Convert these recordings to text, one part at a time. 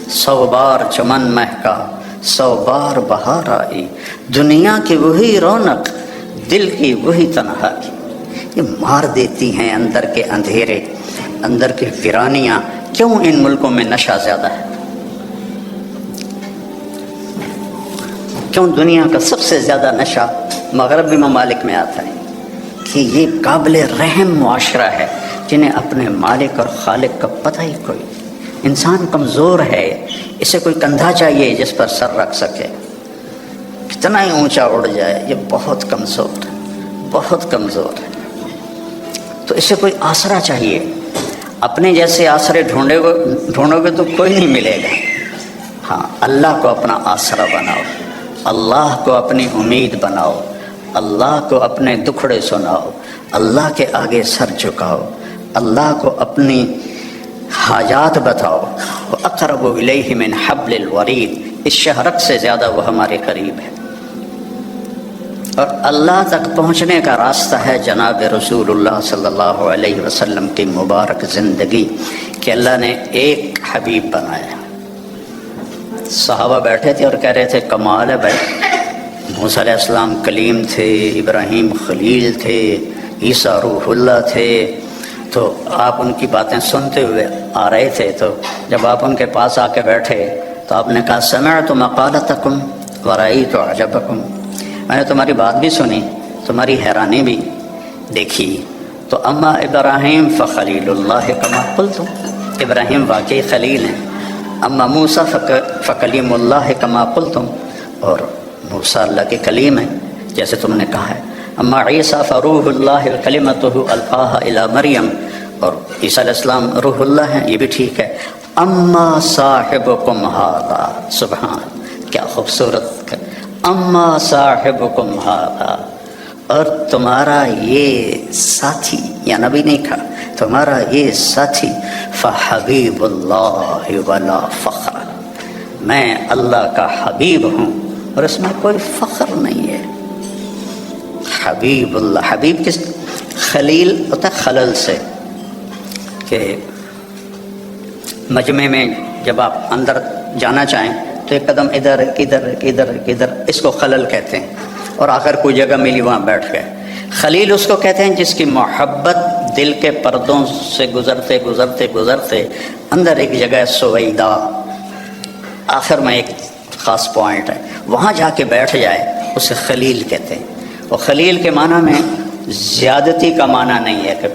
100 بار چمن مہکا 100 بار بہار آئی، دنیا کی وہی رونق دل کی وہی تنہائی، یہ مار دیتی ہیں اندر کے اندھیرے، اندر کی ویرانیاں۔ کیوں ان ملکوں میں نشہ زیادہ ہے؟ کیوں دنیا کا سب سے زیادہ نشہ مغربی ممالک میں آتا ہے؟ کہ یہ قابل رحم معاشرہ ہے جنہیں اپنے مالک اور خالق کا پتہ ہی کوئی۔ انسان کمزور ہے، اسے کوئی کندھا چاہیے جس پر سر رکھ سکے، کتنا ہی اونچا اڑ جائے، یہ بہت کمزور ہے، بہت کمزور ہے۔ تو اسے کوئی آسرا چاہیے، اپنے جیسے آسرے ڈھونڈو گے تو کوئی نہیں ملے گا۔ ہاں، اللہ کو اپنا آسرا بناؤ، اللہ کو اپنی امید بناؤ، اللہ کو اپنے دکھڑے سناؤ، اللہ کے آگے سر جھکاؤ، اللہ کو اپنی حاجات بتاؤ۔ وَأَقْرَبُ إِلَيْهِ مِنْ حَبْلِ الْوَرِيدِ، اس شہرک سے زیادہ وہ ہمارے قریب ہے۔ اور اللہ تک پہنچنے کا راستہ ہے جناب رسول اللہ صلی اللہ علیہ وسلم کی مبارک زندگی، کہ اللہ نے ایک حبیب بنایا۔ صحابہ بیٹھے تھے اور کہہ رہے تھے کمال ہے بھائی، موسیٰ علیہ السلام کلیم تھے، ابراہیم خلیل تھے، عیسیٰ روح اللہ تھے، تو آپ ان کی باتیں سنتے ہوئے آ رہے تھے، تو جب آپ ان کے پاس آ کے بیٹھے تو آپ نے کہا سمعت مقالتکم ورأیت عجبکم، میں نے تمہاری بات بھی سنی، تمہاری حیرانی بھی دیکھی۔ تو اما ابراہیم فخلیل اللہ کما قلتم، ابراہیم واقعی خلیل ہیں، اما موسیٰ فکلیم اللہ کما قلتم، اور موسیٰ اللہ کے کلیم ہیں جیسے تم نے کہا ہے۔ اما عیسیٰ فروح اللہ کلمتہ القاها الی مریم، اور عیسیٰ علیہ السلام روح اللہ ہیں، یہ بھی ٹھیک ہے۔ اما صاحبکم ھذا، سبحان، کیا خوبصورت، اما صاحبکم ھذا، اور تمہارا یہ ساتھی، یا نبی نہیں کہا، تمہارا یہ ساتھی، فحبیب اللہ ولا فخر، میں اللہ کا حبیب ہوں اور اس میں کوئی فخر نہیں ہے۔ حبیب اللہ، حبیب کس؟ خلیل ہوتا ہے خلل سے، کہ مجمع میں جب آپ اندر جانا چاہیں تو ایک قدم ادھر ادھر ادھر ادھر، اس کو خلل کہتے ہیں، اور آخر کوئی جگہ ملی وہاں بیٹھ گئے۔ خلیل اس کو کہتے ہیں جس کی محبت دل کے پردوں سے گزرتے گزرتے گزرتے اندر ایک جگہ سویدہ، آخر میں ایک خاص پوائنٹ ہے، وہاں جا کے بیٹھ جائے، اسے خلیل کہتے ہیں۔ اور خلیل کے معنی میں زیادتی کا معنی نہیں ہے کہ،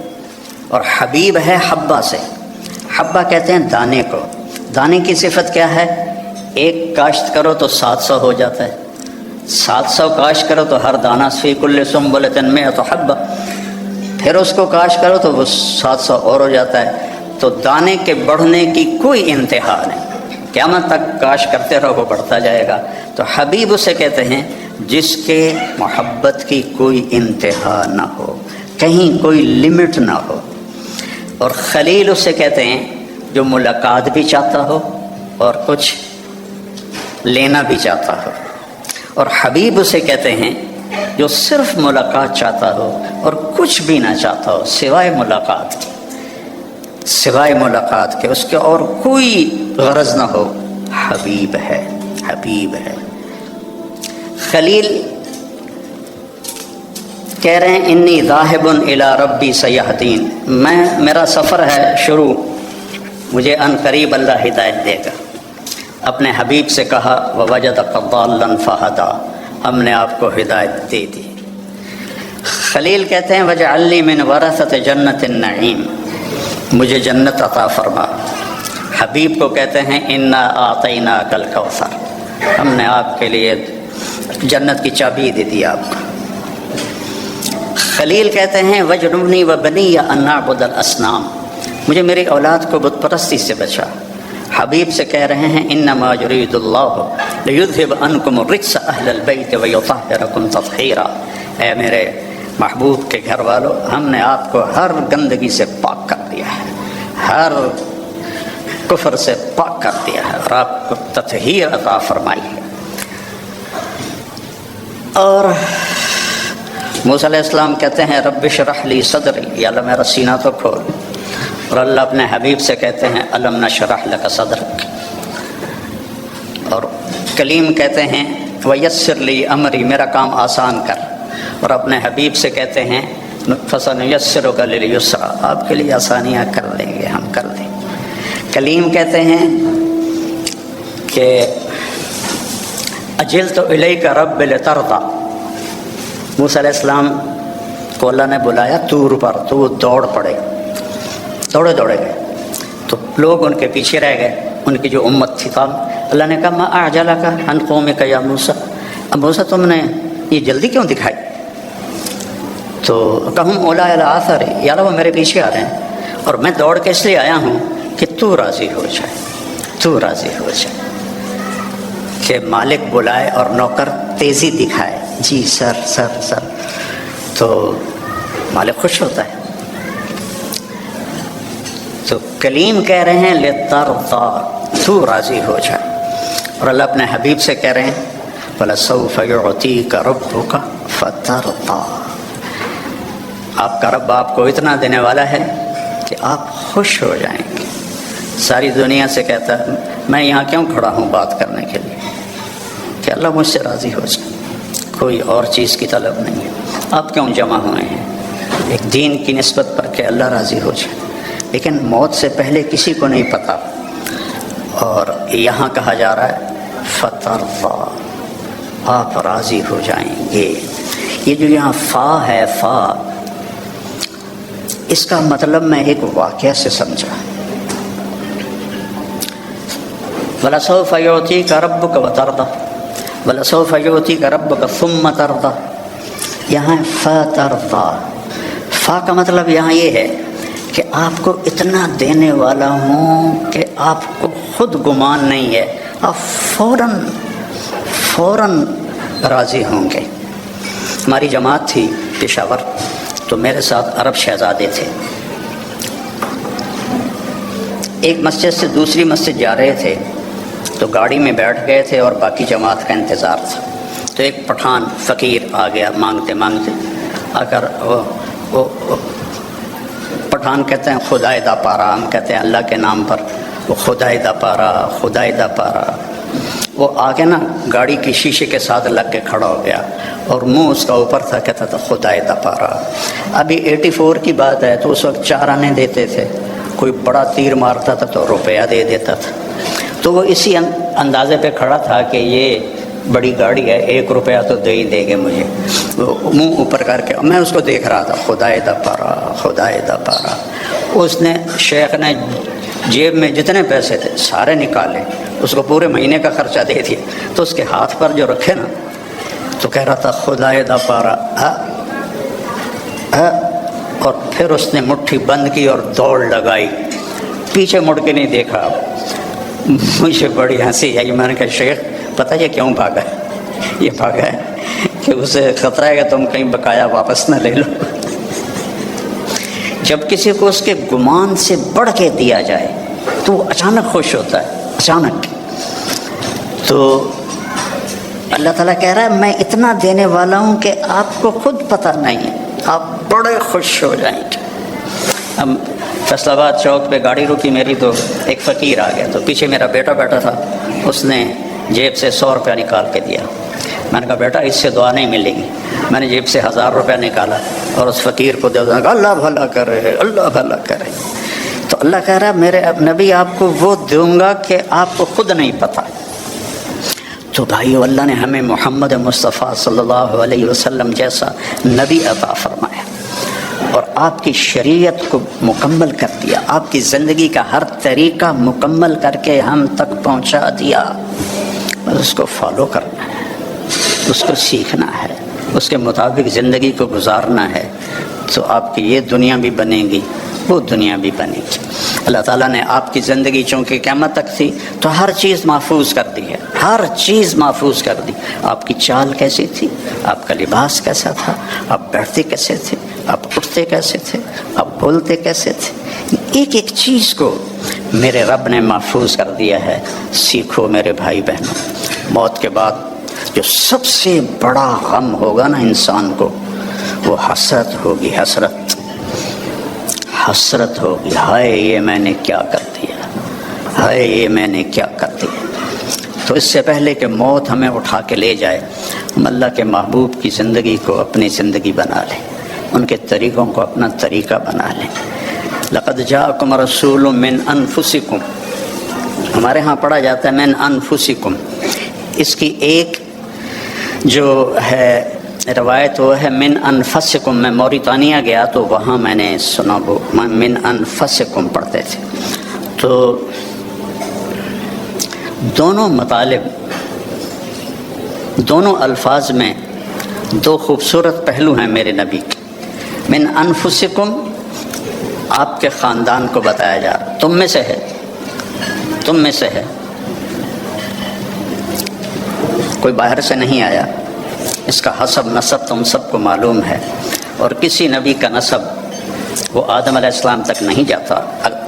اور حبیب ہے حبہ سے، حبہ کہتے ہیں دانے کو، دانے کی صفت کیا ہے؟ ایک کاشت کرو تو 700 ہو جاتا ہے، 700 کاشت کرو تو ہر دانہ فی کل سنبلۃ مئۃ حبہ، پھر اس کو کاشت کرو تو وہ 700 اور ہو جاتا ہے۔ تو دانے کے بڑھنے کی کوئی انتہا نہیں، قیامت تک کاش کرتے رہو وہ بڑھتا جائے گا۔ تو حبیب اسے کہتے ہیں جس کے محبت کی کوئی انتہا نہ ہو، کہیں کوئی لمٹ نہ ہو۔ اور خلیل اسے کہتے ہیں جو ملاقات بھی چاہتا ہو اور کچھ لینا بھی چاہتا ہو، اور حبیب اسے کہتے ہیں جو صرف ملاقات چاہتا ہو اور کچھ بھی نہ چاہتا ہو سوائے ملاقات کے، سوائے ملاقات کے، اس کے اور کوئی غرض نہ ہو، حبیب ہے، حبیب ہے۔ خلیل کہہ رہے ہیں انی ذاہب الی ربی سیہدین، میرا سفر ہے شروع، مجھے ان قریب اللہ ہدایت دے گا۔ اپنے حبیب سے کہا ووجدک ضالا فہدی، ہم نے آپ کو ہدایت دے دی۔ خلیل کہتے ہیں وجعلنی من ورثۃ جنت النعیم، مجھے جنت عطا فرما۔ حبیب کو کہتے ہیں انا اعطیناک الکوثر، ہم نے آپ کے لیے جنت کی چابی دے دی آپ کو۔ خلیل کہتے ہیں وجنبنی وبنی ان نعبد الاصنام، مجھے میری اولاد کو بت پرستی سے بچا۔ حبیب سے کہہ رہے ہیں انما یرید اللہ لیذھب عنکم الرجس اہل البیت ویطہرکم تطہیرا، اے میرے محبوب کے گھر والوں، ہم نے آپ کو ہر گندگی سے پاک کر دیا ہے، ہر کفر سے پاک کر دیا ہے، اور آپ کو تطہیر عطا فرمائی ہے۔ اور موسیٰ علیہ السلام کہتے ہیں رب اشرح لی صدری، یا اللہ میرا سینہ تو کھول، اور اللہ اپنے حبیب سے کہتے ہیں الم نشرح لک صدرک، کلیم کہتے ہیں ویسر لی امری، میرا کام آسان کر، اور اپنے حبیب سے کہتے ہیں فسنیسرک للیسری، آپ کے لیے آسانیاں کر دیں گے، ہم کر دیں گے۔ کلیم کہتے ہیں کہ اجلت الیک رب لترضی، موسیٰ علیہ السلام کو اللہ نے بلایا طور پر، تو وہ دوڑ پڑے، دوڑے گئے، تو لوگ ان کے پیچھے رہ گئے، ان کی جو امت تھی قوم۔ اللہ نے کہا ما اعجلک عن قومک یا موسیٰ، اب موسیٰ تم نے یہ جلدی کیوں دکھائی؟ تو کہم اولیٰ علی آثاری، یا اللہ وہ میرے پیچھے آ رہے ہیں، اور میں دوڑ کے اس لیے آیا ہوں کہ تو راضی ہو جائے، تو راضی ہو جائے، کہ مالک بلائے اور نوکر تیزی دکھائے، جی سر سر سر، تو مالک خوش ہوتا ہے۔ تو کلیم کہہ رہے ہیں لترضی، تو راضی ہو جائے، اور اللہ اپنے حبیب سے کہہ رہے ہیں وَلَسَوْفَ يُعْطِيكَ رَبُّكَ فَتَرْضَىٰ، آپ کا رب آپ کو اتنا دینے والا ہے کہ آپ خوش ہو جائیں گے۔ ساری دنیا سے کہتا ہے میں یہاں کیوں کھڑا ہوں بات کرنے کے لیے، کہ اللہ مجھ سے راضی ہو جائے، کوئی اور چیز کی طلب نہیں ہے۔ آپ کیوں جمع ہوئے ہیں؟ ایک دین کی نسبت پر کہ اللہ راضی ہو جائے، لیکن موت سے پہلے کسی کو نہیں پتہ، اور یہاں کہا جا رہا ہے فترضیٰ، آپ راضی ہو جائیں گے۔ یہ جو یہاں فا ہے، فا، اس کا مطلب میں ایک واقعہ سے سمجھا۔ وَلَسَوْفَ يُعْطِيكَ رَبُّكَ وَتَرْضَىٰ، وَلَسَوْفَ يُعْطِيكَ رَبُّكَ ثُمَّ تَرْضَىٰ، یہاں فترضیٰ، فا کا مطلب یہاں یہ ہے کہ آپ کو اتنا دینے والا ہوں کہ آپ کو خود گمان نہیں ہے، آپ فوراً راضی ہوں گے۔ ہماری جماعت تھی پشاور، تو میرے ساتھ عرب شہزادے تھے، ایک مسجد سے دوسری مسجد جا رہے تھے، تو گاڑی میں بیٹھ گئے تھے اور باقی جماعت کا انتظار تھا، تو ایک پٹھان فقیر آ گیا مانگتے مانگتے، آ کر وہ پٹھان کہتے ہیں خدائے دا پارا، ہم کہتے ہیں اللہ کے نام پر، وہ خدائے دا پارا، خدائے دا پارا، وہ آگے نا گاڑی کی شیشے کے ساتھ لگ کے کھڑا ہو گیا، اور منہ اس کا اوپر تھا، کہتا تھا خدائے دا پارا۔ ابھی 84 کی بات ہے، تو اس وقت 4 آنے دیتے تھے، کوئی بڑا تیر مارتا تھا تو روپیہ دے دیتا تھا، تو وہ اسی اندازے پہ کھڑا تھا کہ یہ بڑی گاڑی ہے، 1 روپیہ تو دے ہی دے گے مجھے، وہ منہ اوپر کر کے میں اس کو دیکھ رہا تھا، خدائے دا پارا، خدائے دا پارا۔ اس نے، شیخ نے جیب میں جتنے پیسے تھے سارے نکالے، اس کو پورے مہینے کا خرچہ دے دیا، تو اس کے ہاتھ پر جو رکھے نا، تو کہہ رہا تھا خدائے دا پارا، اور پھر اس نے مٹھی بند کی اور دوڑ لگائی، پیچھے مڑ کے نہیں دیکھا۔ مجھے بڑی ہنسی آئی، میں نے کہا شیخ پتہ یہ کیوں بھاگا ہے؟ یہ بھاگا ہے کہ اسے خطرہ ہے کہ تم کہیں بقایا واپس نہ لے لو۔ جب کسی کو اس کے گمان سے بڑھ کے دیا جائے تو وہ اچانک خوش ہوتا ہے، اچانک۔ تو اللہ تعالیٰ کہہ رہا ہے میں اتنا دینے والا ہوں کہ آپ کو خود پتہ نہیں ہے، آپ بڑے خوش ہو جائیں گے۔ اب فیصل آباد چوک پہ گاڑی رکی میری، تو ایک فقیر آ گیا، تو پیچھے میرا بیٹا بیٹھا تھا، اس نے جیب سے 100 روپیہ نکال کے دیا۔ میں نے کہا بیٹا اس سے دعا نہیں ملے گی۔ میں نے جیب سے 1000 روپیہ نکالا اور اس فقیر کو دے دیا، اللہ بھلا کرے، اللہ بھلا کرے۔ تو اللہ کہہ رہا ہے میرے نبی آپ کو وہ دوں گا کہ آپ کو خود نہیں پتہ۔ تو بھائیو اللہ نے ہمیں محمد مصطفیٰ صلی اللہ علیہ وسلم جیسا نبی عطا فرمایا، اور آپ کی شریعت کو مکمل کر دیا، آپ کی زندگی کا ہر طریقہ مکمل کر کے ہم تک پہنچا دیا۔ بس اس کو فالو کرنا ہے، اس کو سیکھنا ہے، اس کے مطابق زندگی کو گزارنا ہے، تو آپ کی یہ دنیا بھی بنے گی، وہ دنیا بھی بنے گی۔ اللہ تعالیٰ نے آپ کی زندگی چونکہ قیامت تک تھی تو ہر چیز محفوظ کر دی ہے، ہر چیز محفوظ کر دی۔ آپ کی چال کیسی تھی، آپ کا لباس کیسا تھا، آپ بیٹھتے کیسے تھے، آپ اٹھتے کیسے تھے، آپ بولتے کیسے تھے، ایک ایک چیز کو میرے رب نے محفوظ کر دیا ہے۔ سیکھو میرے بھائی بہنوں، موت کے بعد جو سب سے بڑا غم ہوگا نا انسان کو، وہ حسرت ہوگی، حسرت، حسرت ہوگی، ہائے یہ میں نے کیا کر دیا، ہائے یہ میں نے کیا کر دیا۔ تو اس سے پہلے کہ موت ہمیں اٹھا کے لے جائے، ہم اللہ کے محبوب کی زندگی کو اپنی زندگی بنا لیں، ان کے طریقوں کو اپنا طریقہ بنا لیں۔ لقد جاءکم رسول من انفسکم، ہمارے ہاں پڑھا جاتا ہے من انفسکم، اس کی ایک جو ہے روایت وہ ہے من انفسکم۔ میں موریتانیہ گیا تو وہاں میں نے سنا وہ من انفسکم پڑھتے تھے۔ تو دونوں مطالب، دونوں الفاظ میں دو خوبصورت پہلو ہیں میرے نبی کے۔ من انفسکم آپ کے خاندان کو بتایا جا رہا، تم میں سے ہے، تم میں سے ہے، کوئی باہر سے نہیں آیا، اس کا حسب نسب تم سب کو معلوم ہے، اور کسی نبی کا نسب وہ آدم علیہ السلام تک نہیں جاتا،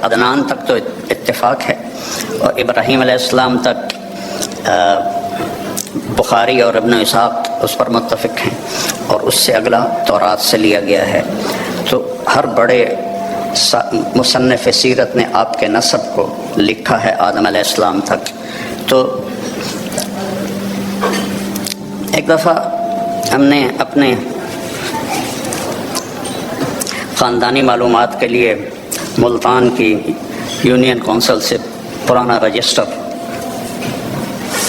عدنان تک تو اتفاق ہے، اور ابراہیم علیہ السلام تک بخاری اور ابن اسحاق اس پر متفق ہیں، اور اس سے اگلا تورات سے لیا گیا ہے۔ تو ہر بڑے مصنف سیرت نے آپ کے نسب کو لکھا ہے آدم علیہ السلام تک۔ تو ایک دفعہ ہم نے اپنے خاندانی معلومات کے لیے ملتان کی یونین کونسل سے پرانا رجسٹر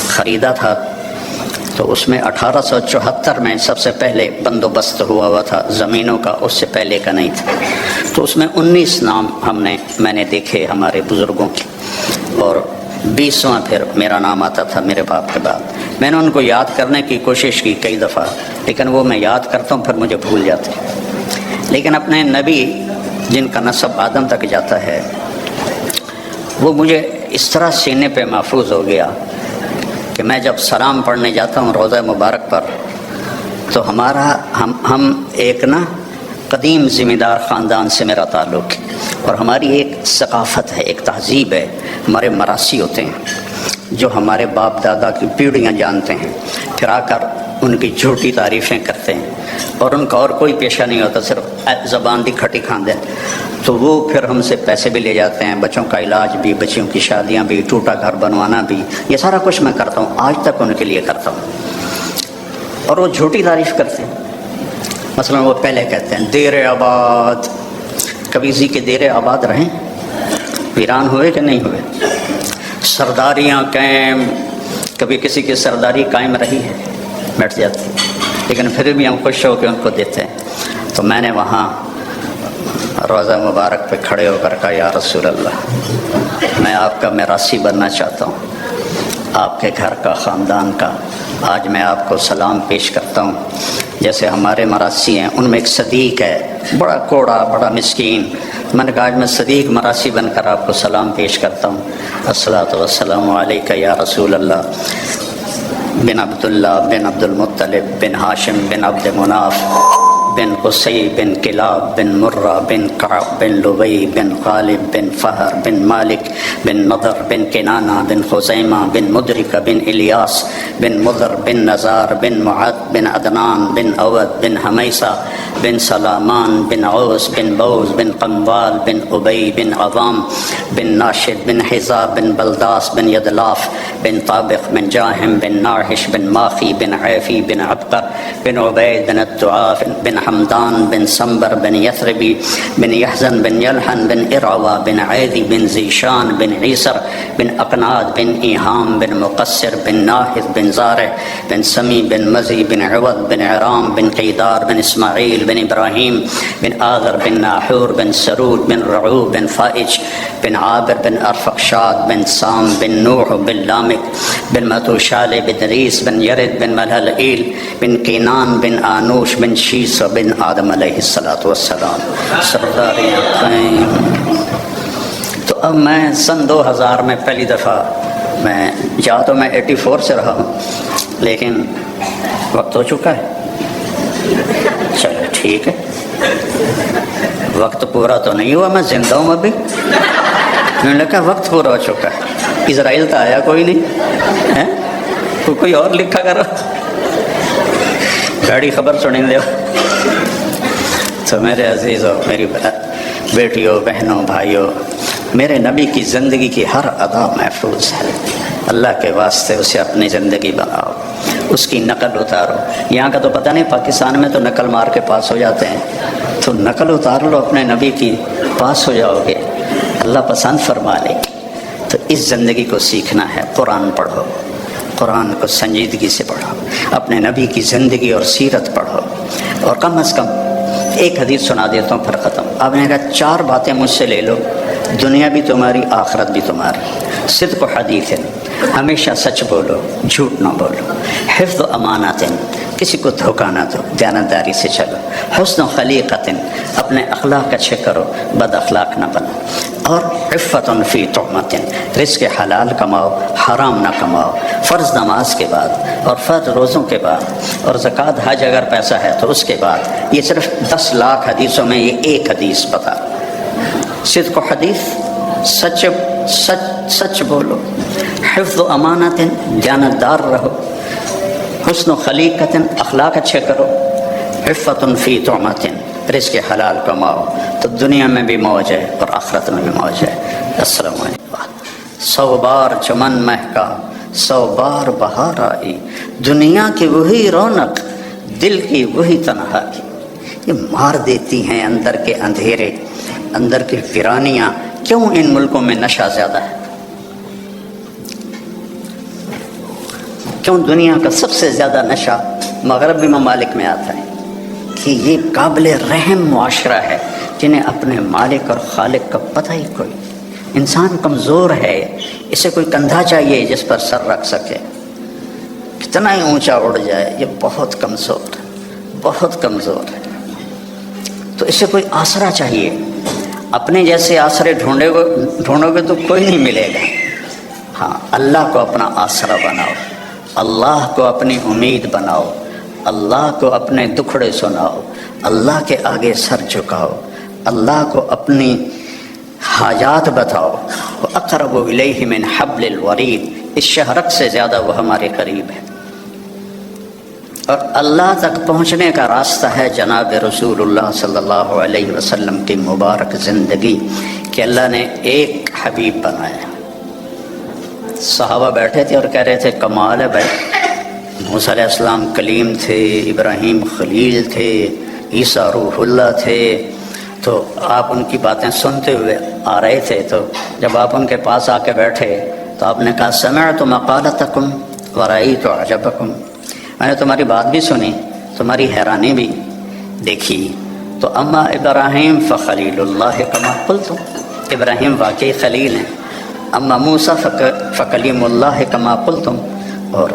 خریدا تھا، تو اس میں 1874 میں سب سے پہلے بندوبست ہوا تھا زمینوں کا، اس سے پہلے کا نہیں تھا۔ تو اس میں 19 نام میں نے دیکھے ہمارے بزرگوں کے، اور 20واں پھر میرا نام آتا تھا میرے باپ کے بعد۔ میں نے ان کو یاد کرنے کی کوشش کی کئی دفعہ، لیکن وہ میں یاد کرتا ہوں پھر مجھے بھول جاتے ہیں۔ لیکن اپنے نبی جن کا نسب آدم تک جاتا ہے، وہ مجھے اس طرح سینے پہ محفوظ ہو گیا کہ میں جب سلام پڑھنے جاتا ہوں روضہ مبارک پر، تو ہم ایک قدیم ذمہ دار خاندان سے میرا تعلق ہے، اور ہماری ایک ثقافت ہے، ایک تہذیب ہے، ہمارے مراسی ہوتے ہیں جو ہمارے باپ دادا کی پیڑھیاں جانتے ہیں، پھر آ کر ان کی جھوٹی تعریفیں کرتے ہیں، اور ان کا اور کوئی پیشہ نہیں ہوتا، صرف زبان دی کھٹی کھاندے۔ تو وہ پھر ہم سے پیسے بھی لے جاتے ہیں، بچوں کا علاج بھی، بچیوں کی شادیاں بھی، ٹوٹا گھر بنوانا بھی، یہ سارا کچھ میں کرتا ہوں، آج تک ان کے لیے کرتا ہوں، اور وہ جھوٹی تعریف کرتے ہیں۔ مثلا وہ پہلے کہتے ہیں دیر آباد، کبھی کسی کے دیر آباد رہیں، ویران ہوئے کہ نہیں ہوئے؟ سرداریاں قائم، کبھی کسی کی سرداری قائم رہی ہے، بیٹھ جاتی، لیکن پھر بھی ہم خوش ہو کے ان کو دیتے ہیں۔ تو میں نے وہاں روضہ مبارک پہ کھڑے ہو کر کہا یا رسول اللہ، میں آپ کا میراثی بننا چاہتا ہوں، آپ کے گھر کا، خاندان کا۔ آج میں آپ کو سلام پیش کرتا ہوں، جیسے ہمارے مراثی ہیں، ان میں ایک صدیق ہے، بڑا کوڑا، بڑا مسکین۔ میں نے کہا آج میں صدیق مراثی بن کر آپ کو سلام پیش کرتا ہوں، الصلاۃ والسلام علیک یا رسول اللہ، بن عبداللہ بن عبد المطلب بن ہاشم بن عبد مناف بن قصی بن کلاب بن مرہ بن کعب بن لبی بن غالب بن فہر بن مالک بن نضر بن کنانہ بن خزیمہ بن مدرکہ بن الیاس بن مضر بن نزار بن معد بن عدنان بن عود بن حمیسہ بن سلامان بن عوس بن بوز بن قنوال بن ابی بن عظام بن ناشد بن حزاب بن بلداس بن یدلاف بن طابق بن جاہم بن ناحش بن ماخی بن عیفی بن عبقر بن عبید بن الدعاف بن حمدان بن سنبر بن یثربی بن یحزن بن یلحن بن ارعوا بن عیدی بن زیشان بن عیسر بن اقناد بن ایہام بن مقصر بن ناحد بن زارع بن سمی بن مزی بن عوض بن عرام بن قیدار بن اسماعیل بن ابراہیم بن آذر بن ناحور بن سرود بن رعوب بن فائج بن عابر بن ارفقشاد بن سام بن نوح بن لامک بن متوشال بن ریس بن یرد بن ملحلئیل بن کینان بن آنوش بن شیس بن آدم علیہ السلام سرداریاں قائم۔ تو اب میں سن 2000 میں پہلی دفعہ میں تو میں 84 سے رہا ہوں، لیکن وقت ہو چکا ہے، چلو ٹھیک ہے، وقت پورا تو نہیں ہوا، میں زندہ ہوں ابھی۔ میں نے کہا وقت پورا ہو چکا ہے، اسرائیل تو آیا کوئی نہیں ہے، کوئی اور لکھا کرو، گاڑی خبر سنیں دے۔ تو میرے عزیزوں، میری بیٹیوں، بہنوں، بھائیوں، میرے نبی کی زندگی کی ہر ادا محفوظ ہے۔ اللہ کے واسطے اسے اپنی زندگی بناؤ، اس کی نقل اتارو۔ یہاں کا تو پتہ نہیں، پاکستان میں تو نقل مار کے پاس ہو جاتے ہیں، تو نقل اتار لو اپنے نبی کی، پاس ہو جاؤ گے، اللہ پسند فرما لے گی۔ تو اس زندگی کو سیکھنا ہے۔ قرآن پڑھو، قرآن کو سنجیدگی سے پڑھو، اپنے نبی کی زندگی اور سیرت پڑھو، اور کم از کم ایک حدیث سنا دیتا ہوں پھر ختم۔ آپ نے کہا 4 باتیں مجھ سے لے لو، دنیا بھی تمہاری، آخرت بھی تمہاری۔ صدق و حدیث، ہمیشہ سچ بولو، جھوٹ نہ بولو۔ حفظ و امانت، کسی کو دھوکہ نہ دو، دیانتداری سے چلو۔ حسن و خلیقت، اپنے اخلاق اچھے کرو، بد اخلاق نہ بنو۔ اور عفت فی طعمت، رزق حلال کماؤ، حرام نہ کماؤ۔ فرض نماز کے بعد، اور فرض روزوں کے بعد، اور زکوٰۃ حج اگر پیسہ ہے تو اس کے بعد۔ یہ صرف 10 لاکھ حدیثوں میں یہ ایک حدیث بتا۔ صدق و حدیث، سچ بولو۔ حفظ و امانت، دیانتدار رہو۔ حسن و خلیقت، اخلاق اچھے کرو۔ عفت فی طعمت، رزق حلال کماؤ، تو دنیا میں بھی موج ہے اور آخرت میں بھی موج ہے۔ السلام علیکم۔ 100 بار چمن مہکا، 100 بار بہار آئی، دنیا کی وہی رونق، دل کی وہی تنہائی۔ یہ مار دیتی ہیں اندر کے اندھیرے، اندر کی ویرانیاں۔ کیوں ان ملکوں میں نشہ زیادہ ہے؟ کیوں دنیا کا سب سے زیادہ نشہ مغربی ممالک میں آتا ہے؟ کہ یہ قابل رحم معاشرہ ہے، جنہیں اپنے مالک اور خالق کا پتہ ہی کوئی۔ انسان کمزور ہے، اسے کوئی کندھا چاہیے جس پر سر رکھ سکے، کتنا ہی اونچا اڑ جائے، یہ بہت کمزور ہے، بہت کمزور ہے۔ تو اسے کوئی آسرا چاہیے۔ اپنے جیسے آسرے ڈھونڈو گے تو کوئی نہیں ملے گا۔ ہاں، اللہ کو اپنا آسرا بناؤ، اللہ کو اپنی امید بناؤ، اللہ کو اپنے دکھڑے سناؤ، اللہ کے آگے سر جھکاؤ، اللہ کو اپنی حاجات بتاؤ۔ وَأَقْرَبُ إِلَيْهِ مِنْ حَبْلِ الْوَرِيدِ، اس شہرک سے زیادہ وہ ہمارے قریب ہے۔ اور اللہ تک پہنچنے کا راستہ ہے جناب رسول اللہ صلی اللہ علیہ وسلم کی مبارک زندگی، کہ اللہ نے ایک حبیب بنایا۔ صحابہ بیٹھے تھے اور کہہ رہے تھے کمال ہے بھائی، موسیٰ علیہ السلام کلیم تھے، ابراہیم خلیل تھے، عیسیٰ روح اللہ تھے۔ تو آپ ان کی باتیں سنتے ہوئے آ رہے تھے، تو جب آپ ان کے پاس آ کے بیٹھے تو آپ نے کہا سمعت مقالتکم ورأیت عجبکم، میں نے تمہاری بات بھی سنی، تمہاری حیرانی بھی دیکھی۔ تو اما ابراہیم فخلیل اللہ کما قلتم، ابراہیم واقعی خلیل ہیں۔ اما موسیٰ فکلیم اللہ کما قلتم، اور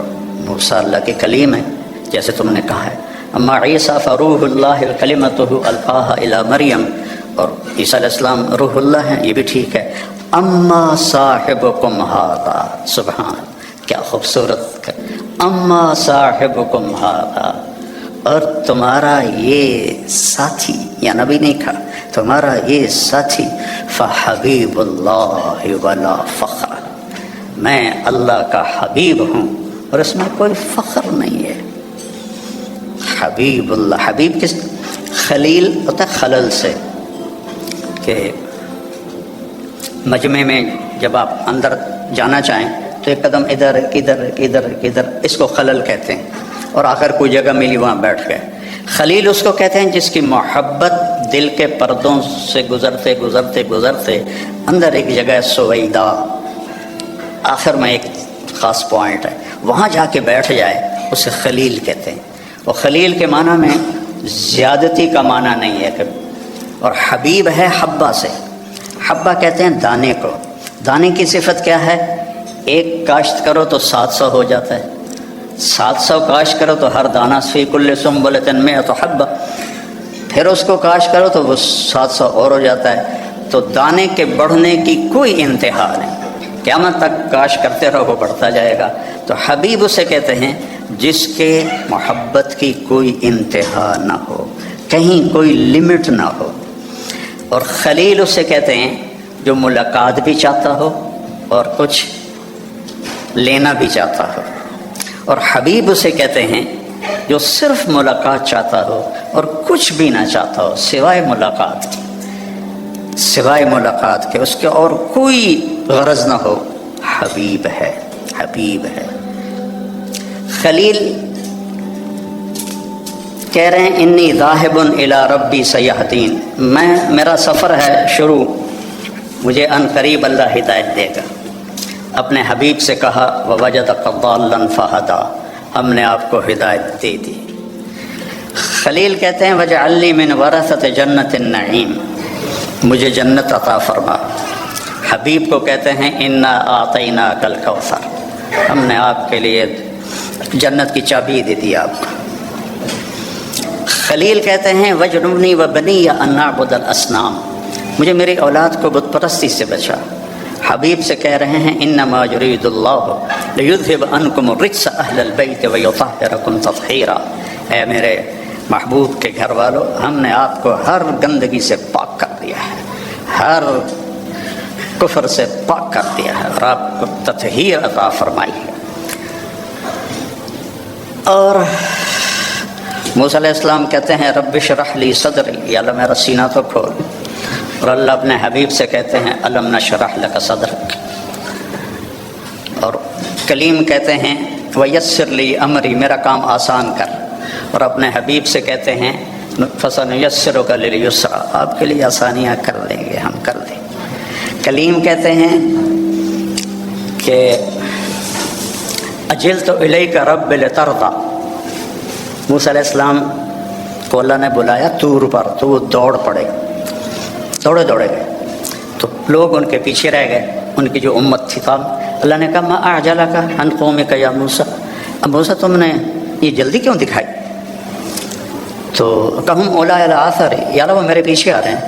موسیٰ اللہ کے کلیم ہیں جیسے تم نے کہا ہے۔ اما عیسیٰ فروح اللہ کلمتہ القاہا الی مریم، اور عیسیٰ علیہ السلام روح اللہ ہیں، یہ بھی ٹھیک ہے۔ اما صاحبکم ھذا، سبحان، کیا خوبصورت ہے۔ اما صاحبکم ھذا، اور تمہارا یہ ساتھی، یا نبی نہیں کہا، تمہارا یہ ساتھی، فحبیب اللہ ولا فخر، میں اللہ کا حبیب ہوں اور اس میں کوئی فخر نہیں ہے۔ حبیب اللہ، حبیب کس؟ خلیل ہوتا ہے خلل سے، کہ مجمع میں جب آپ اندر جانا چاہیں تو ایک قدم ادھر ادھر ادھر ادھر، اس کو خلل کہتے ہیں، اور آخر کوئی جگہ ملی وہاں بیٹھ گئے۔ خلیل اس کو کہتے ہیں جس کی محبت دل کے پردوں سے گزرتے گزرتے گزرتے اندر ایک جگہ سویدہ، آخر میں ایک خاص پوائنٹ ہے، وہاں جا کے بیٹھ جائے، اسے خلیل کہتے ہیں۔ اور خلیل کے معنی میں زیادتی کا معنی نہیں ہے، اور حبیب ہے حبہ سے، حبہ کہتے ہیں دانے کو۔ دانے کی صفت کیا ہے؟ ایک کاشت کرو تو 700 ہو جاتا ہے، 700 کاشت کرو تو ہر دانہ فی کل سنبلۃ مئۃ حبہ، پھر اس کو کاشت کرو تو وہ 700 اور ہو جاتا ہے۔ تو دانے کے بڑھنے کی کوئی انتہا نہیں، قیامت تک کاشت کرتے رہو وہ بڑھتا جائے گا۔ تو حبیب اسے کہتے ہیں جس کے محبت کی کوئی انتہا نہ ہو، کہیں کوئی لمٹ نہ ہو۔ اور خلیل اسے کہتے ہیں جو ملاقات بھی چاہتا ہو اور کچھ لینا بھی چاہتا ہو، اور حبیب اسے کہتے ہیں جو صرف ملاقات چاہتا ہو اور کچھ بھی نہ چاہتا ہو سوائے ملاقات کی، سوائے ملاقات کے، اس کے اور کوئی غرض نہ ہو، حبیب ہے۔ حبیب ہے۔ خلیل کہہ رہے ہیں انی ذاہب الی ربی سیہدین، میرا سفر ہے شروع، مجھے ان قریب اللہ ہدایت دے گا۔ اپنے حبیب سے کہا ووجدک ضالا فہدی، ہم نے آپ کو ہدایت دے دی۔ خلیل کہتے ہیں وجعل لی من ورثۃ جنت النعیم، مجھے جنت عطا فرما۔ حبیب کو کہتے ہیں انا اعطیناک الکوثر، ہم نے آپ کے لیے جنت کی چابی دے دی آپ کو۔ خلیل کہتے ہیں وجنبنی وبنی ان نعبد الاصنام، مجھے میری اولاد کو بت پرستی سے بچا۔ حبیب سے کہہ رہے ہیں انما یرید اللہ لیذھب عنکم الرجس اہل البیت ویطہرکم تطہیرا، اے میرے محبوب کے گھر والوں، ہم نے آپ کو ہر گندگی سے پاک کر دیا ہے، ہر کفر سے پاک کر دیا ہے اور آپ کو تطہیر عطا فرمائی ہے۔ اور موسیٰ علیہ السلام کہتے ہیں رب اشرح لی صدری، یا اللہ میرا سینہ تو کھول، اور اللہ اپنے حبیب سے کہتے ہیں الم نشرح لک صدرک۔ اور کلیم کہتے ہیں ویسر لی امری، میرا کام آسان کر، اور اپنے حبیب سے کہتے ہیں فسنیسرک للیسری، آپ کے لیے آسانیاں کر دیں گے، ہم کر دیں۔ کلیم کہتے ہیں کہ اجلت الیک رب لترضی، موسیٰ علیہ السلام کو اللہ نے بلایا طور پر، تو وہ دوڑ پڑے، دوڑے گئے، تو لوگ ان کے پیچھے رہ گئے، ان کی جو امت تھی۔ اللہ نے کہا ما اعجلک عن قومک یا موسیٰ، اب موسیٰ تم نے یہ جلدی کیوں دکھائی؟ تو کہم اولی علی آثاری، یا اللہ وہ میرے پیچھے آ رہے ہیں،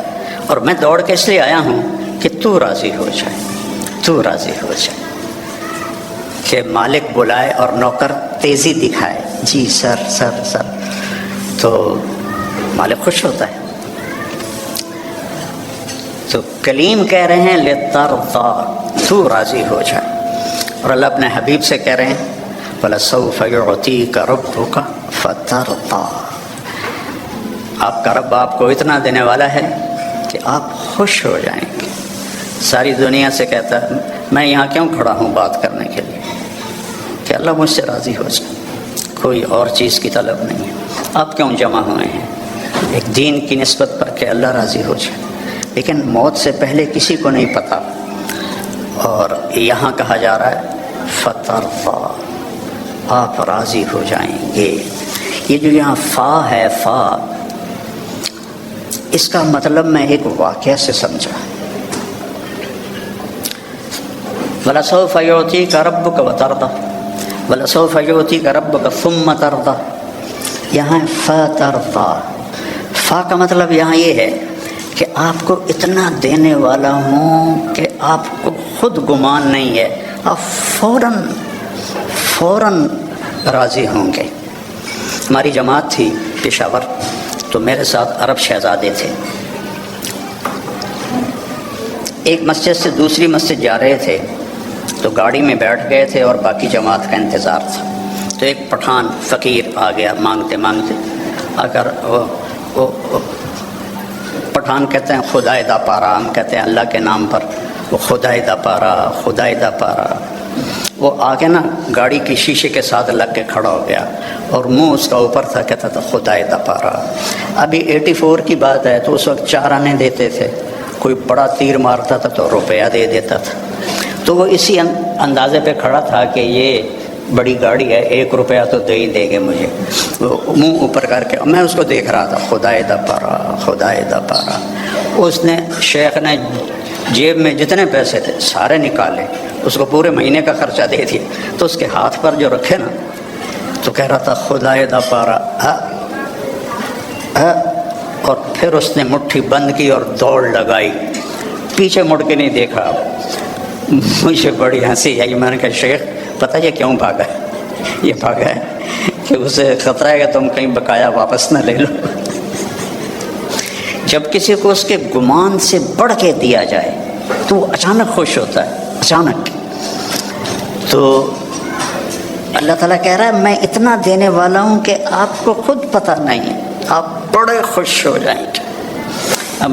اور میں دوڑ کے اس لیے آیا ہوں کہ تو راضی ہو جائے، تو راضی ہو جائے، کہ مالک بلائے اور نوکر تیزی دکھائے، جی سر سر سر، تو مالک خوش ہوتا ہے۔ تو کلیم کہہ رہے ہیں لترضی، تو راضی ہو جائے، اور اللہ اپنے حبیب سے کہہ رہے ہیں وَلَسَوْفَ يُعْطِيكَ رَبُّكَ فَتَرْضَىٰ، آپ کا رب آپ کو اتنا دینے والا ہے کہ آپ خوش ہو جائیں گے۔ ساری دنیا سے کہتا ہے میں یہاں کیوں کھڑا ہوں بات کرنے کے لیے، کہ اللہ مجھ سے راضی ہو جائے، کوئی اور چیز کی طلب نہیں ہے۔ آپ کیوں جمع ہوئے ہیں؟ ایک دین کی نسبت پر کہ اللہ راضی ہو جائے، لیکن موت سے پہلے کسی کو نہیں پتہ، اور یہاں کہا جا رہا ہے فترضیٰ، آپ راضی ہو جائیں گے۔ یہ جو یہاں فا ہے، فا، اس کا مطلب میں ایک واقعہ سے سمجھا۔ وَلَسَوْفَ يُعْطِيكَ رَبُّكَ وَتَرْضَىٰ، وَلَسَوْفَ يُعْطِيكَ رَبُّكَ ثُمَّ تَرْضَىٰ، یہاں فَتَرْضَىٰ، فا کا مطلب یہاں یہ ہے کہ آپ کو اتنا دینے والا ہوں کہ آپ کو خود گمان نہیں ہے، آپ فوراً راضی ہوں گے۔ ہماری جماعت تھی پشاور، تو میرے ساتھ عرب شہزادے تھے، ایک مسجد سے دوسری مسجد جا رہے تھے، تو گاڑی میں بیٹھ گئے تھے اور باقی جماعت کا انتظار تھا۔ تو ایک پٹھان فقیر آ گیا مانگتے مانگتے، آ کر وہ پٹھان کہتے ہیں خدائے دا پارا، ہم کہتے ہیں اللہ کے نام پر، وہ خدائے دا پارا، خدائے دا پارا، وہ آگے نا گاڑی کی شیشے کے ساتھ لگ کے کھڑا ہو گیا، اور منہ اس کا اوپر تھا، کہتا تھا خدائے دا پارا۔ ابھی 84 کی بات ہے، تو اس وقت 4 آنے دیتے تھے، کوئی بڑا تیر مارتا تھا تو روپیہ دے دیتا تھا، تو وہ اسی اندازے پہ کھڑا تھا کہ یہ بڑی گاڑی ہے، 1 روپیہ تو دے ہی دے گے مجھے، وہ منہ اوپر کر کے میں اس کو دیکھ رہا تھا، خدائے دا پارا، خدائے دا پارا۔ اس نے، شیخ نے جیب میں جتنے پیسے تھے سارے نکالے، اس کو پورے مہینے کا خرچہ دے دیا، تو اس کے ہاتھ پر جو رکھے نا، تو کہہ رہا تھا خدائے دا پارا، اور پھر اس نے مٹھی بند کی اور دوڑ لگائی، پیچھے مڑ کے نہیں دیکھا۔ مجھے بڑی ہنسی آئی، میں نے کہا شیخ پتہ یہ کیوں بھاگا ہے؟ یہ بھاگا ہے کہ اسے خطرہ ہے کہ تم کہیں بقایا واپس نہ لے لو۔ جب کسی کو اس کے گمان سے بڑھ کے دیا جائے تو وہ اچانک خوش ہوتا ہے، اچانک۔ تو اللہ تعالیٰ کہہ رہا ہے میں اتنا دینے والا ہوں کہ آپ کو خود پتہ نہیں ہے، آپ بڑے خوش ہو جائیں گے۔ اب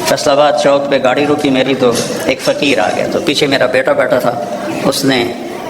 فیصل آباد چوک پہ گاڑی رکی میری، تو ایک فقیر آ گیا، تو پیچھے میرا بیٹا بیٹھا تھا، اس نے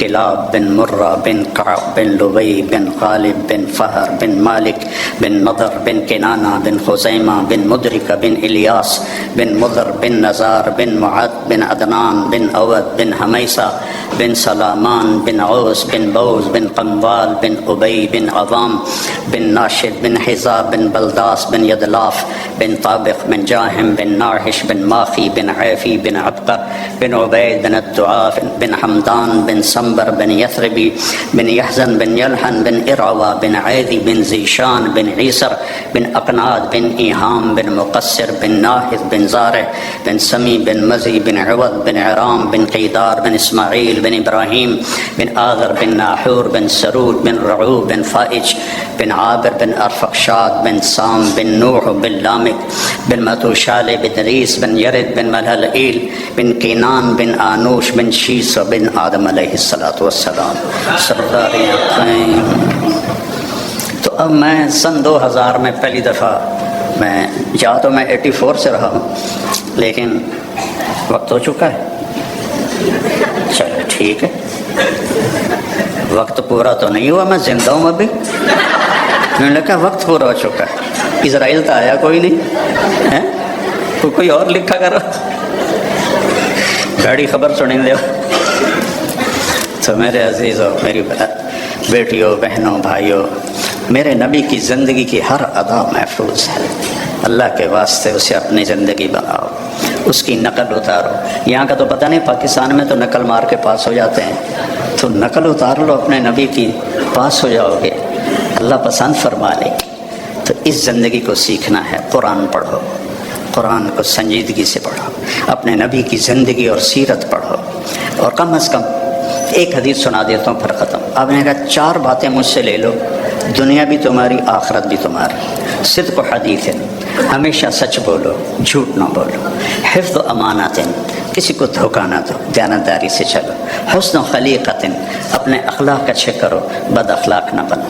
كلاب بن مرة بن كعب بن لبي بن غالب بن فهر بن مالك بن نضر بن كنانة بن خزيمة بن مدركة بن إلياس بن مضر بن نزار بن معد بن عدنان بن أود بن هميسة بن سلامان بن عوس بن بوز بن قنوال بن أبي بن عظام بن ناشد بن حزاب بن بلداس بن يدلاف بن طابق بن جاهم بن ناحش بن ماخي بن عافي بن عبقر بن عبيد بن الدعاف بن حمدان بن سنبر بن يثربي بن يحزن بن يلحن بن إرعوى بن عيدي بن زيشان بن عيسر بن أقناد بن إيهام بن مقصر بن ناهث بن زارع بن سمي بن مزي بن عوض بن عرام بن قيدار بن إسماعيل بن إبراهيم بن آذر بن ناحور بن سرود بن رعوب بن فائج بن عابر بن أرفقشاد بن سام بن نوح بن لامك بن متوشالي بن ريس بن يرد بن ملهلئيل بن كينان بن آنوش بن شيس بن آدم علیہ السلام سردار اقیم۔ تو اب میں سن 2000 میں پہلی دفعہ یا تو میں 84 سے رہا ہوں، لیکن وقت ہو چکا ہے، چلو ٹھیک ہے، وقت پورا تو نہیں ہوا، میں زندہ ہوں ابھی، میں نے کہا وقت پورا ہو چکا ہے، اسرائیل تو آیا کوئی نہیں ہے، تو کوئی اور لکھا کرو، گاڑی خبر سنیں دے۔ تو میرے عزیزوں، میری بیٹیوں، بہنوں، بھائیوں، میرے نبی کی زندگی کی ہر ادا محفوظ ہے، اللہ کے واسطے اسے اپنی زندگی بناؤ، اس کی نقل اتارو۔ یہاں کا تو پتہ نہیں، پاکستان میں تو نقل مار کے پاس ہو جاتے ہیں، تو نقل اتار لو، اپنے نبی کی پاس ہو جاؤ گے، اللہ پسند فرما لے گی۔ تو اس زندگی کو سیکھنا ہے، قرآن پڑھو، قرآن کو سنجیدگی سے پڑھو، اپنے نبی کی زندگی اور سیرت پڑھو، اور کم از کم ایک حدیث سنا دیتا ہوں پھر ختم۔ آپ نے کہا 4 باتیں مجھ سے لے لو، دنیا بھی تمہاری، آخرت بھی تمہاری۔ صدق و حدیث، ہمیشہ سچ بولو، جھوٹ نہ بولو۔ حفظ و امانت، کسی کو دھوکہ نہ دو، دیانتداری سے چلو۔ حسن و خلیقت، اپنے اخلاق اچھے کرو، بد اخلاق نہ بنو۔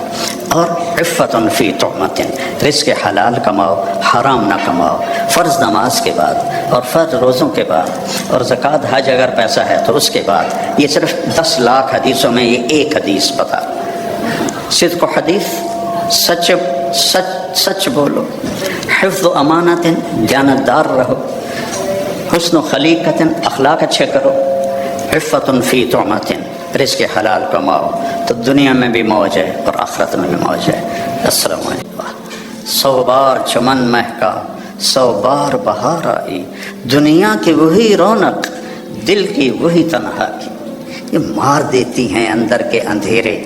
اور عفت فی طعمت، رزق حلال کماؤ، حرام نہ کماؤ۔ فرض نماز کے بعد اور فرض روزوں کے بعد اور زکوٰۃ حج اگر پیسہ ہے تو اس کے بعد، یہ صرف 10 لاکھ حدیثوں میں یہ ایک حدیث بتا۔ صدق و حدیث، سچ بولو۔ حفظ و امانت، دیانتدار رہو۔ حسن و خلیقت، اخلاق اچھے کرو۔ عفت فی طعمت، رزق حلال کماؤ تو دنیا میں بھی موج ہے اور آخرت میں بھی موج ہے۔ السلام علیکم۔ 100 بار چمن مہکا، 100 بار بہار آئی، دنیا کی وہی رونق، دل کی وہی تنہا کی، یہ مار دیتی ہیں اندر کے اندھیرے،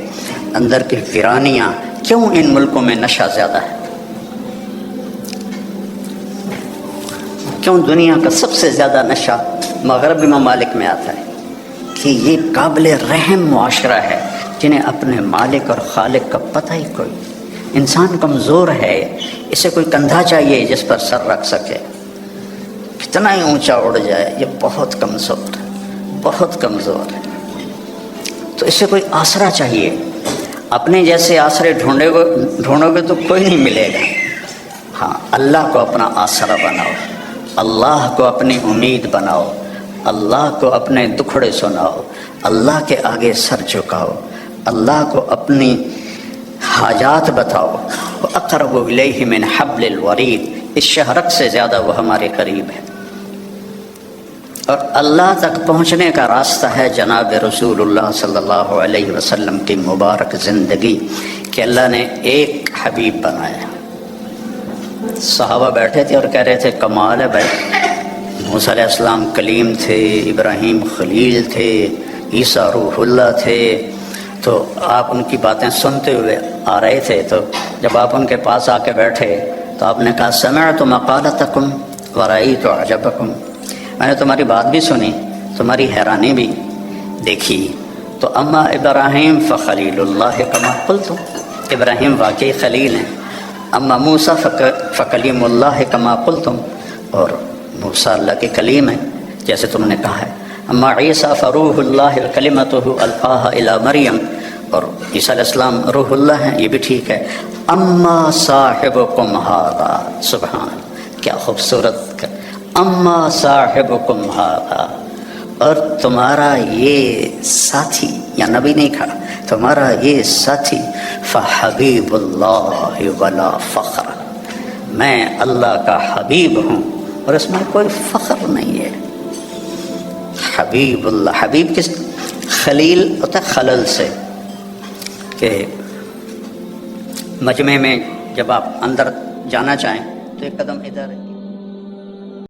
اندر کی ویرانیاں۔ کیوں ان ملکوں میں نشہ زیادہ ہے؟ کیوں دنیا کا سب سے زیادہ نشہ مغربی ممالک میں آتا ہے؟ کہ یہ قابل رحم معاشرہ ہے، جنہیں اپنے مالک اور خالق کا پتہ ہی کوئی۔ انسان کمزور ہے، اسے کوئی کندھا چاہیے جس پر سر رکھ سکے، کتنا ہی اونچا اڑ جائے، یہ بہت کمزور ہے، بہت کمزور ہے۔ تو اسے کوئی آسرا چاہیے، اپنے جیسے آسرے ڈھونڈو گے تو کوئی نہیں ملے گا۔ ہاں، اللہ کو اپنا آسرا بناؤ، اللہ کو اپنی امید بناؤ، اللہ کو اپنے دکھڑے سناؤ، اللہ کے آگے سر جھکاؤ، اللہ کو اپنی حاجات بتاؤ۔ وَأَقْرَبُ إِلَيْهِ مِنْ حَبْلِ الْوَرِيدِ، اس شہرک سے زیادہ وہ ہمارے قریب ہے۔ اور اللہ تک پہنچنے کا راستہ ہے جناب رسول اللہ صلی اللہ علیہ وسلم کی مبارک زندگی، کہ اللہ نے ایک حبیب بنایا۔ صحابہ بیٹھے تھے اور کہہ رہے تھے کمال ہے بھائی، موسیٰ علیہ السلام کلیم تھے، ابراہیم خلیل تھے، عیسیٰ روح اللہ تھے۔ تو آپ ان کی باتیں سنتے ہوئے آ رہے تھے، تو جب آپ ان کے پاس آ کے بیٹھے تو آپ نے کہا سمعت مقالتکم ورأیت عجبکم، میں نے تمہاری بات بھی سنی، تمہاری حیرانی بھی دیکھی۔ تو اما ابراہیم فخلیل اللہ کما قلتم، ابراہیم واقعی خلیل ہیں۔ اما موسیٰ فکلیم اللہ کما قلتم، اور موسیٰ اللہ کے کلیم ہیں جیسے تم نے کہا ہے۔ اما عیسیٰ فروح اللہ کلمتہ القاها الی مریم، اور عیسیٰ علیہ السلام روح اللہ ہیں، یہ بھی ٹھیک ہے۔ اما صاحبکم ھذا، سبحان، کیا خوبصورت۔ اما صاحبکم ھذا اور تمہارا یہ ساتھی، یا نبی نہیں کہا، تمہارا یہ ساتھی فحبیب اللہ ولا فخر، میں اللہ کا حبیب ہوں اور اس میں کوئی فخر نہیں ہے۔ حبیب اللہ، حبیب کس، خلیل ہوتا ہے خلل سے، کہ مجمع میں جب آپ اندر جانا چاہیں تو ایک قدم ادھر